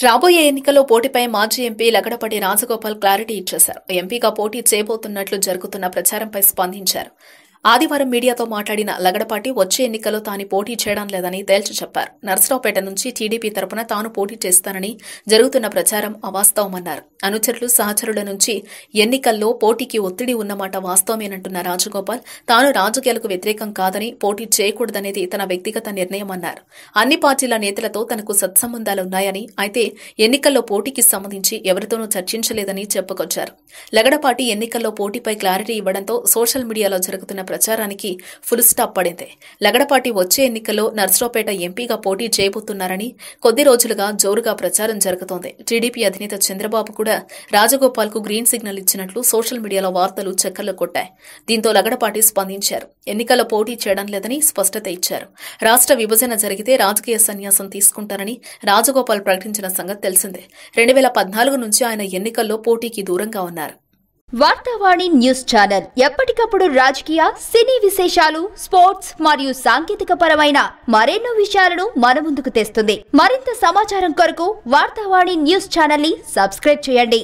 రాబోయే ఎన్నికల్లో పోటీపై మాజీ ఎంపీ లగడపాటి రాజగోపాల్ క్లారిటీ ఇచ్చేశారు. ఎంపీగా పోటీ చేయబోతున్నట్లు జరుగుతున్న ప్రచారంపై స్పందించారు. ఆదివారం మీడియాతో మాట్లాడిన లగడపాటి వచ్చే ఎన్నికల్లో తాను పోటీ చేయడం లేదని తేల్చి చెప్పారు. నర్సరావుపేట నుంచి టీడీపీ తరపున తాను పోటీ చేస్తానని జరుగుతున్న ప్రచారం అవాస్తవమన్నారు. అనుచరులు సహచరుల నుంచి ఎన్నికల్లో పోటీకి ఒత్తిడి ఉన్నమాట వాస్తవమేనంటున్న రాజగోపాల్ తాను రాజకీయాలకు వ్యతిరేకం కాదని పోటీ చేయకూడదనేది తన వ్యక్తిగత నిర్ణయమన్నారు. అన్ని పార్టీల నేతలతో తనకు సత్సంబంధాలున్నాయని, అయితే ఎన్నికల్లో పోటీకి సంబంధించి ఎవరితోనూ చర్చించలేదని చెప్పుకొచ్చారు. లగడపాటి ఎన్నికల్లో పోటీపై క్లారిటీ ఇవ్వడంతో సోషల్ మీడియాలో జరుగుతున్న ప్రచారానికి ఫుల్ స్టాప్ పడింది. లగడపాటి వచ్చే ఎన్నికల్లో నర్సరావుపేట ఎంపీగా పోటీ చేయబోతున్నారని కొద్ది రోజులుగా జోరుగా ప్రచారం జరుగుతోంది. టీడీపీ అధినేత చంద్రబాబు కూడా రాజగోపాల్ కు గ్రీన్ సిగ్నల్ ఇచ్చినట్లు సోషల్ మీడియాలో వార్తలు చక్కర్లు కొట్టాయి. దీంతో లగడపాటి స్పందించారు. ఎన్నికల్లో పోటీ చేయడం లేదని స్పష్టత ఇచ్చారు. రాష్ట్ర విభజన జరిగితే రాజకీయ సన్యాసం తీసుకుంటారని రాజగోపాల్ ప్రకటించిన సంగతి తెలిసిందే. 2014 నుంచి ఆయన ఎన్నికల్లో పోటీకి దూరంగా ఉన్నారు. వార్తావాణి న్యూస్ ఛానల్ ఎప్పటికప్పుడు రాజకీయ, సినీ విశేషాలు, స్పోర్ట్స్ మరియు సాంకేతిక పరమైన మరెన్నో విషయాలను మన ముందుకు తెస్తుంది. మరింత సమాచారం కొరకు వార్తావాణి న్యూస్ ఛానల్ ని సబ్స్క్రైబ్ చేయండి.